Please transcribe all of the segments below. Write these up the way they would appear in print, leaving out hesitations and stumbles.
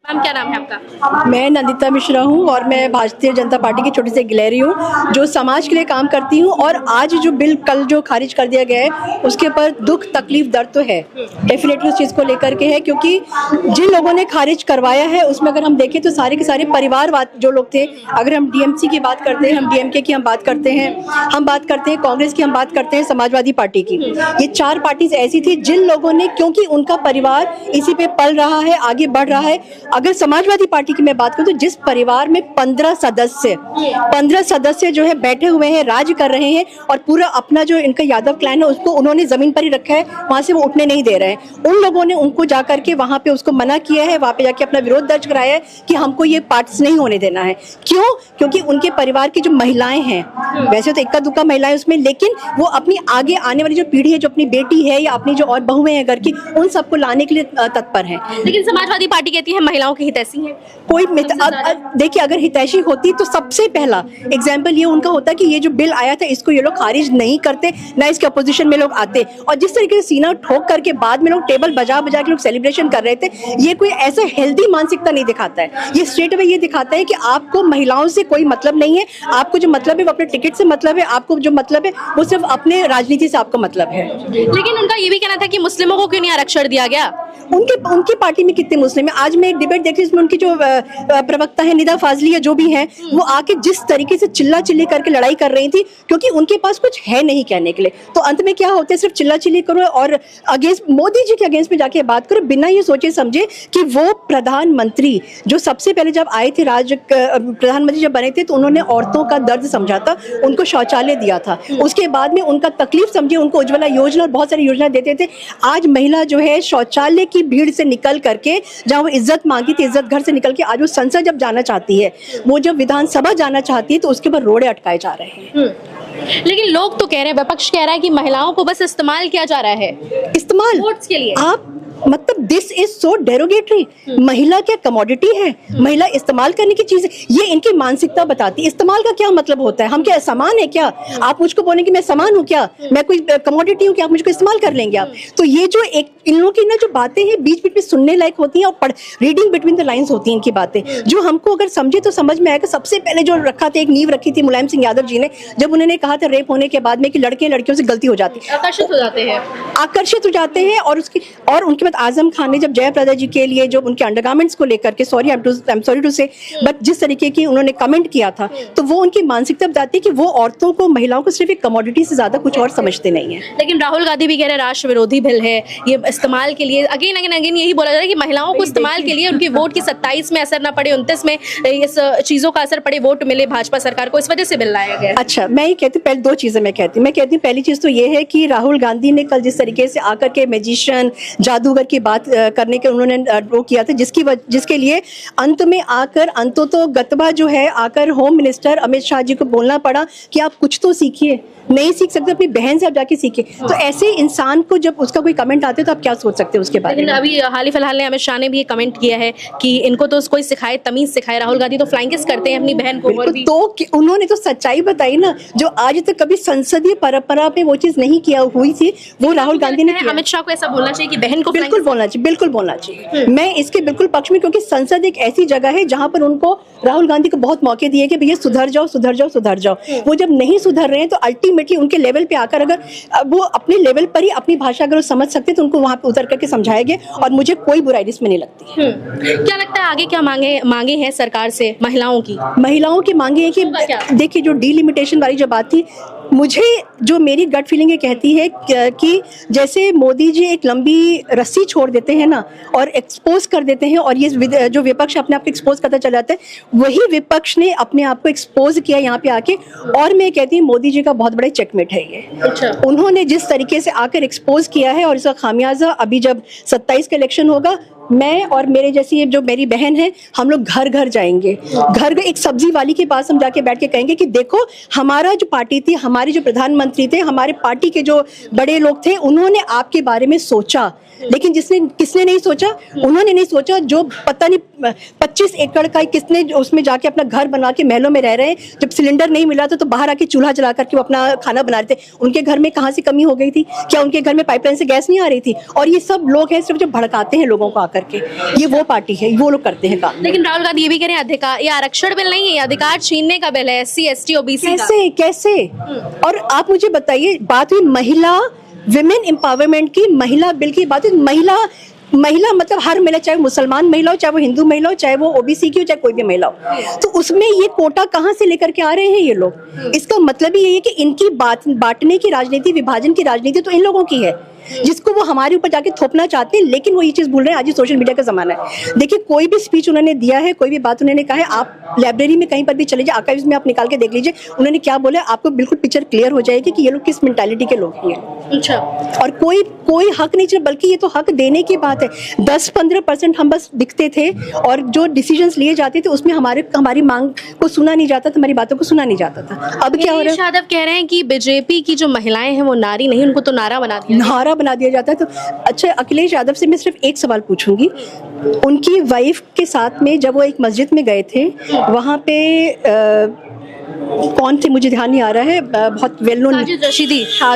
Ma'am क्या नाम है आपका? मैं नंदिता मिश्रा हूँ और मैं भारतीय जनता पार्टी की छोटी सी गिलहरी हूँ जो समाज के लिए काम करती हूँ। और आज जो बिल कल जो खारिज कर दिया गया है उसके ऊपर दुख तकलीफ दर्द तो है डेफिनेटली उस चीज़ को लेकर के है, क्योंकि जिन लोगों ने खारिज करवाया है उसमें अगर हम देखें तो सारे के सारे परिवारवाद जो लोग थे। अगर हम डीएमसी की बात करते हैं, हम डीएमके की हम बात करते हैं, हम बात करते हैं कांग्रेस की, हम बात करते हैं समाजवादी पार्टी की, ये चार पार्टीज ऐसी थी जिन लोगों ने, क्योंकि उनका परिवार इसी पे पल रहा है, आगे बढ़ रहा है। अगर समाजवादी पार्टी की मैं बात करूं तो जिस परिवार में 15 सदस्य जो है बैठे हुए हैं, राज कर रहे हैं और पूरा अपना जो इनका यादव क्लैन है उसको उन्होंने जमीन पर ही रखा है, वहां से वो उठने नहीं दे रहे हैं। उन लोगों ने उनको जाकर के वहां पे उसको मना किया है, वहां पे जाके अपना विरोध दर्ज कराया है कि हमको ये पार्ट्स नहीं होने देना है। क्यों? क्योंकि उनके परिवार की जो महिलाएं हैं, वैसे तो इक्का दुक्का महिलाएं उसमें, लेकिन वो अपनी आगे आने वाली जो पीढ़ी है, जो अपनी बेटी है या अपनी जो और बहुएं हैं घर की, उन सबको लाने के लिए तत्पर है। लेकिन समाजवादी पार्टी कहती है महिलाओं की हितैषी है। कोई देखिए, अगर हितैषी होती तो सबसे पहला एग्जाम्पल ये उनका होता कि ये जो बिल आया था इसको ये लोग खारिज नहीं करते, ना इसके अपोजिशन में लोग आते। और जिस तरीके से सीना ठोक करके बाद में लोग टेबल बजा बजा के लोग सेलिब्रेशन कर रहे थे, ये कोई ऐसा हेल्दी मानसिकता नहीं दिखाता है। ये स्ट्रेट अवे ये दिखाता है कि आपको महिलाओं से कोई मतलब नहीं है, आपको जो मतलब है वो अपने टिकट से मतलब है, आपको जो मतलब है वो सिर्फ अपने राजनीति से आपको मतलब है। लेकिन उनका ये भी कहना था कि मुस्लिमों को क्यों नहीं आरक्षण दिया गया? उनकी पार्टी में कितने मुस्लिम है? आज मैं एक डिबेट देखी जिसमें उनकी जो प्रवक्ता है निदा फाजली या जो भी है, वो आके जिस तरीके से चिल्ला चिल्ली करके लड़ाई कर रही थी, क्योंकि उनके पास कुछ है नहीं कहने के लिए। तो अंत में क्या होता है, सिर्फ चिल्ला चिल्ली करो और अगेंस्ट मोदी जी के अगेंस्ट में जाके बात करो, बिना ये सोचे समझे कि वो प्रधानमंत्री जो सबसे पहले जब आए थे, प्रधानमंत्री जब बने थे तो उन्होंने औरतों का दर्द समझा था, उनको शौचालय दिया था, उसके बाद में उनका तकलीफ समझे, उनको उज्ज्वला योजना और बहुत सारी योजना देते थे। आज महिला जो है शौचालय की भीड़ से निकल करके, जहां वो इज्जत मांगी थी, इज्जत घर से निकल के आज वो संसद जब जाना चाहती है, वो जब विधानसभा जाना चाहती है तो उसके ऊपर रोड़े अटकाए जा रहे हैं। लेकिन लोग तो कह रहे हैं, विपक्ष कह रहा है कि महिलाओं को बस इस्तेमाल किया जा रहा है, इस्तेमाल वोट्स के लिए। आप मतलब दिस इज सो डेरोगेटरी। महिला क्या कमोडिटी है? महिला इस्तेमाल करने की चीज है, ये इनकी मानसिकता बताती है। इस्तेमाल का क्या मतलब होता है? हम क्या सामान है क्या? आप मुझको बोले कि मैं सामान हूँ क्या, मैं कोई कमोडिटी हूँ क्या, आप मुझको इस्तेमाल कर लेंगे आप? तो ये जो एक इन लोगों की ना जो बातें हैं बीच बीच में सुनने लायक होती हैं और रीडिंग बिटवीन द लाइंस होती हैं इनकी बातें, जो हमको अगर समझे तो समझ में आएगा। सबसे पहले जो रखा था, एक नींव रखी थी मुलायम सिंह यादव जी ने, जब उन्होंने कहा था रेप होने के बाद में कि लड़के लड़कियों से गलती हो जाती है, आकर्षित हो जाते हैं और उनके बाद आजम खान ने जब जयप्रदा जी के लिए जो उनके अंडरगारमेंट्स को लेकर के, आई एम सॉरी टू से, बट जिस तरीके की उन्होंने कमेंट किया था, तो वो उनकी मानसिकता बताती है कि वो औरतों को, महिलाओं को सिर्फ एक कमोडिटी से ज्यादा कुछ और समझते नहीं है। लेकिन राहुल गांधी भी कह रहे हैं राष्ट्र विरोधी बिल है ये, इस्तेमाल के लिए अगेन यही बोला जा रहा है कि महिलाओं को इस्तेमाल के लिए उनकी वोट की 27 में असर ना पड़े, 29 में इस चीजों का असर पड़े, वोट मिले भाजपा सरकार को, इस वजह से बिल लाया गया। अच्छा, मैं ये कहती हूँ, पहले दो चीजें मैं कहती हूँ। पहली चीज तो ये है कि राहुल गांधी ने कल जिस तरीके से आकर के मैजिशियन, जादूगर की बात करने के उन्होंने वो किया था, जिसके लिए अंत में आकर अंततोगत्वा जो है आकर होम मिनिस्टर अमित शाह जी को बोलना पड़ा कि आप कुछ तो सीखिए, नहीं सीख सकते अपनी बहन से आप जाके सीखिए। तो ऐसे इंसान को जब उसका कोई कमेंट आते तो आप क्या सोच सकते हो उसके बारे में? अभी हाल ही फिलहाल ने अमित शाह ने भी ये कमेंट किया है कि इनको तो कोई सिखाए, तमीज सिखाए। राहुल गांधी तो फ्लाइंग किस करते हैं अपनी बहन को। तो उन्होंने तो सच्चाई बताई ना, जो आज तक कभी संसदीय परंपरा में वो चीज नहीं किया हुई थी, वो राहुल गांधी ने किया। अमित शाह को ऐसा बोलना चाहिए कि बहन को बिल्कुल बोलना चाहिए, मैं इसके बिल्कुल पक्ष में, क्योंकि संसद एक ऐसी जगह है जहां पर उनको राहुल गांधी को बहुत मौके दिए कि भैया सुधर जाओ। वो जब नहीं सुधर रहे हैं तो अल्टीमेटली उनके लेवल पे आकर, अगर वो अपने लेवल पर ही अपनी भाषा अगर वो समझ सकते तो उनको वहां पे उतर करके समझाएंगे, और मुझे कोई बुराई इसमें नहीं लगती। क्या लगता है आगे क्या मांगे हैं सरकार से महिलाओं की मांगे है कि देखिए, जो डीलिमिटेशन वाली जो बात थी, मुझे जो मेरी गट फीलिंग ये कहती है कि जैसे मोदी जी एक लंबी रस्सी छोड़ देते हैं ना और एक्सपोज कर देते हैं, और ये जो विपक्ष अपने आप को एक्सपोज करता चला जाता है, वही विपक्ष ने अपने आप को एक्सपोज किया यहाँ पे आके। और मैं कहती हूँ मोदी जी का बहुत बड़ा चेकमेट है ये। अच्छा। उन्होंने जिस तरीके से आकर एक्सपोज किया है, और इसका खामियाजा अभी जब 27 का इलेक्शन होगा, मैं और मेरे जैसी जो मेरी बहन है, हम लोग घर घर जाएंगे, घर एक सब्जी वाली के पास हम जाके बैठ के कहेंगे कि देखो, हमारा जो पार्टी थी, हमारे जो प्रधानमंत्री थे, हमारे पार्टी के जो बड़े लोग थे, उन्होंने आपके बारे में सोचा, लेकिन किसने नहीं सोचा? उन्होंने नहीं सोचा। जो पता नहीं 25 एकड़ का किसने उसमें जाके अपना घर बना के महलों में रह रहे हैं, जब सिलेंडर नहीं मिला था तो बाहर आके चूल्हा जला करके वो अपना खाना बना रहे थे। उनके घर में कहाँ से कमी हो गई थी? क्या उनके घर में पाइपलाइन से गैस नहीं आ रही थी? और ये सब लोग हैं सिर्फ जो भड़काते हैं लोगों को आकर करके, ये वो पार्टी है, वो लोग करते हैं काम। लेकिन राहुल गांधी ये भी कह रहे हैं अधिकार, ये आरक्षण बिल नहीं है, ये अधिकार छीनने का बिल है, SC ST OBC का। कैसे कैसे? और आप मुझे बताइए, बात हुई महिला विमेन एम्पावरमेंट की, महिला बिल की बात हुई। महिला मतलब हर महिला, चाहे मुसलमान महिला हो, चाहे वो हिंदू महिला हो, चाहे वो OBC की हो, चाहे कोई भी महिला हो, तो उसमें ये कोटा कहाँ से लेकर के आ रहे हैं ये लोग? इसका मतलब ही ये है कि इनकी बांटने की राजनीति, विभाजन की राजनीति तो इन लोगों की है, जिसको वो हमारे ऊपर जाके थोपना चाहते हैं। लेकिन वो ये चीज भूल रहे हैं, आज सोशल मीडिया का जमाना है। देखिए, कोई भी स्पीच उन्होंने दिया है, कोई भी बात उन्होंने कहा है, आप लाइब्रेरी में कहीं पर भी चले जाए, आर्काइव्स में आप निकाल के देख लीजिए, उन्होंने क्या बोला, आपको बिल्कुल पिक्चर क्लियर हो जाएगी कि ये लोग किस मेंटालिटी के लोग हैं। अच्छा। और कोई हक नहीं चाहिए, बल्कि ये तो हक देने की बात है। 10-15% हम बस दिखते थे, और जो डिसीजंस लिए जाते थे उसमें हमारी मांग को सुना नहीं जाता था, हमारी बातों को सुना नहीं जाता था। अब क्या हो रहा है? यादव कह रहे हैं कि बीजेपी की जो महिलाएं हैं वो नारी नहीं, उनको तो नारा बना दिया जाता है। तो अच्छा, अखिलेश यादव से मैं सिर्फ एक सवाल पूछूंगी, उनकी वाइफ के साथ में जब वो एक मस्जिद में गए थे, वहां पे कौन थी मुझे ध्यान नहीं आ रहा है, बहुत वेल नोन,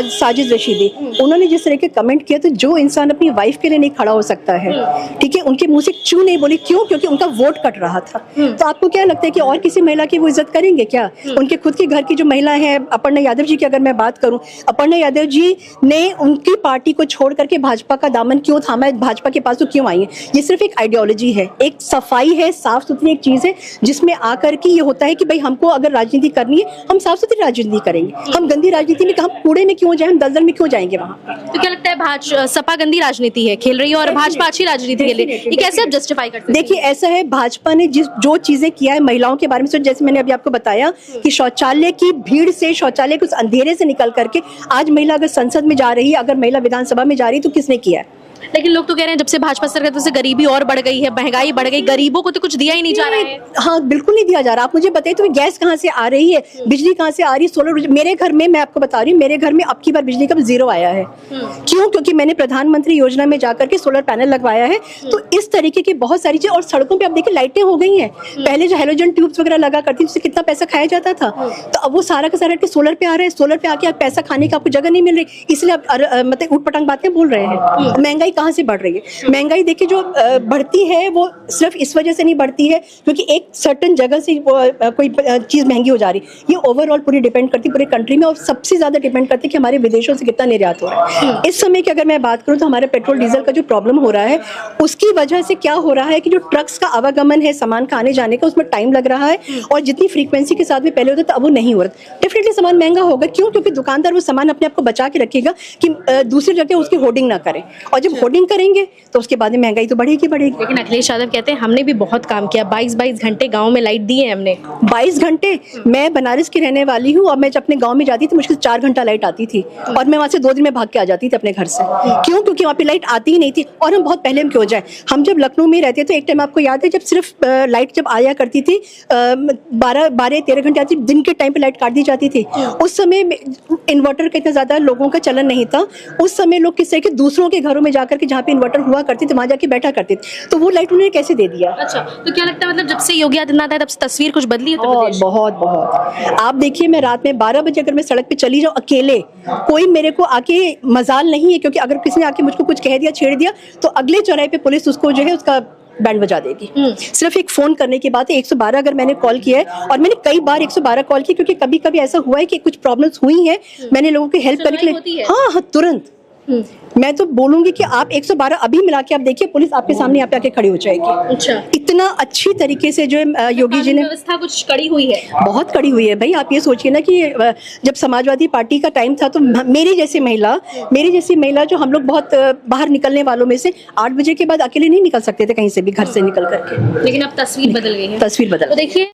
साजिद रशीदी, उन्होंने जिस तरह के कमेंट किया, तो जो इंसान अपनी वाइफ के लिए नहीं खड़ा हो सकता है, ठीक है, उनके मुंह से क्यों नहीं बोली? क्यों? क्योंकि उनका वोट कट रहा था। तो आपको क्या लगता है कि और किसी महिला की वो इज्जत करेंगे क्या? उनके खुद के घर की जो महिला है, अपर्णा यादव जी की अगर मैं बात करूं, अपर्णा यादव जी ने उनकी पार्टी को छोड़ करके भाजपा का दामन क्यों थामा, भाजपा के पास तो क्यों आई है? ये सिर्फ एक आइडियोलॉजी है, एक सफाई है, साफ सुथरी एक चीज है, जिसमें आकर के ये होता है कि भाई हमको अगर राजनीति करनी है, हम साफ सुथरी राजनीति करेंगे, हम गंदी राजनीति में, हम कूड़े में क्यों जाए, हम दलदल में क्यों जाएंगे वहाँ? तो क्या लगता है सपा गंदी राजनीति है खेल रही है और भाजपा अच्छी राजनीति के लिए, ये कैसे आप जस्टिफाई करते हैं? देखिए, ऐसा है, भाजपा ने जो चीजें किया है महिलाओं के बारे में, जैसे मैंने अभी आपको बताया कि शौचालय की भीड़ से, शौचालय के उस अंधेरे से निकल करके आज महिला अगर संसद में जा रही है, अगर महिला विधानसभा में जा रही है, तो किसने किया है? लेकिन लोग तो कह रहे हैं जब से भाजपा सरकार, तब से गरीबी और बढ़ गई है, महंगाई बढ़ गई, गरीबों को तो कुछ दिया ही नहीं जा रहा है। हाँ, बिल्कुल नहीं दिया जा रहा। आप मुझे बताइए, तो गैस कहाँ से आ रही है, बिजली कहाँ से आ रही है, सोलर? मेरे घर में, मैं आपको बता रही हूँ, मेरे घर में अब की बार बिजली का जीरो आया है। क्यों? क्योंकि मैंने प्रधानमंत्री योजना में जाकर के सोलर पैनल लगवाया है। तो इस तरीके की बहुत सारी चीजें, और सड़कों पर आप देखिए लाइटें हो गई हैं। पहले जो हेलोजन ट्यूब्स वगैरह लगा करती, उससे कितना पैसा खाया जाता था, तो अब वो सारा का सारा सोलर पे आ रहा है। सोलर पे आके आप पैसा खाने का आपको जगह नहीं मिल रही, इसलिए आप मतलब उठ पटांग बातें बोल रहे हैं। महंगाई कहाँ से बढ़ रही है? महंगाई देखिए जो बढ़ती है वो सिर्फ इस वजह से नहीं बढ़ती है क्योंकि एक सर्टेन जगह से कोई चीज़ महंगी हो जा रही है। ये ओवरऑल पूरी डिपेंड करती है पूरे कंट्री में, और सबसे ज़्यादा डिपेंड करती है कि हमारे विदेशों से कितना निर्यात हो रहा है। इस समय की अगर मैं बात करूँ तो हमारे पेट्रोल डीजल का जो प्रॉब्लम हो रहा है, उसकी वजह से क्या हो रहा है कि जो ट्रक्स का आवागमन है, सामान का आने जाने का, उसमें टाइम लग रहा है, और जितनी फ्रीक्वेंसी के साथ में पहले होता था अब वो नहीं हो रहा। डेफिनेटली सामान महंगा होगा। क्यों? क्योंकि दुकानदार वो सामान अपने आप को बचा के रखेगा कि दूसरी जगह उसकी होर्डिंग ना करें, और जब होर्डिंग करेंगे तो उसके बाद में महंगाई तो बढ़ेगी। लेकिन अखिलेश यादव कहते हैं हमने भी बहुत काम किया, 22 घंटे गांव में लाइट दी है हमने। 22 घंटे? मैं बनारस की रहने वाली हूँ, और मैं जब अपने गांव में जाती थी मुश्किल 4 घंटा लाइट आती थी, और मैं वहाँ से 2 दिन में भाग के आ जाती थी अपने घर से। क्यों? क्योंकि वहाँ पे लाइट आती ही नहीं थी। और हम बहुत पहले हम क्यों जाए, हम जब लखनऊ में रहते थे, एक टाइम आपको याद है जब सिर्फ लाइट जब आया करती थी 12-13 घंटे आती, दिन के टाइम पे लाइट काट दी जाती थी। उस समय इन्वर्टर का इतना ज्यादा लोगों का चलन नहीं था। उस समय लोग किस तरह के दूसरों के घरों में जाकर के, जहाँ पे इन्वर्टर हुआ करते थे, वहां जाके बैठा करते थे, तो वो लाइट उन्होंने कैसे दे दिया? अच्छा, तो क्या लगता है मतलब जब से योगी आदित्यनाथ आए तब से तस्वीर कुछ बदली है? बहुत। आप देखिए, मैं रात में 12 बजे अगर मैं सड़क पे चली जाऊँ अकेले, कोई मेरे को आके मजाल नहीं है, क्योंकि अगर किसी ने आके मुझको कुछ कह दिया, छेड़ दिया, तो अगले चौराहे पे पुलिस उसको जो है उसका बैंड बजा देगी। सिर्फ एक फोन करने की बात है। 112 अगर मैंने कॉल किया है, और मैंने कई बार 112 कॉल की, क्योंकि कभी कभी ऐसा हुआ है कि कुछ प्रॉब्लम्स हुई है, मैंने लोगों की हेल्प करने के लिए, हाँ तुरंत। मैं तो बोलूंगी कि आप 112 अभी मिला के आप देखिए, पुलिस आपके सामने यहाँ पे आके खड़ी हो जाएगी। अच्छा, इतना अच्छी तरीके से जो योगी जी ने व्यवस्था कुछ कड़ी हुई है, बहुत कड़ी हुई है भाई। आप ये सोचिए ना कि जब समाजवादी पार्टी का टाइम था, तो मेरी जैसी महिला जो हम लोग बहुत बाहर निकलने वालों में से 8 बजे के बाद अकेले नहीं निकल सकते थे कहीं से भी, घर से निकल करके। लेकिन अब तस्वीर बदल गई है। तस्वीर बदल, देखिए।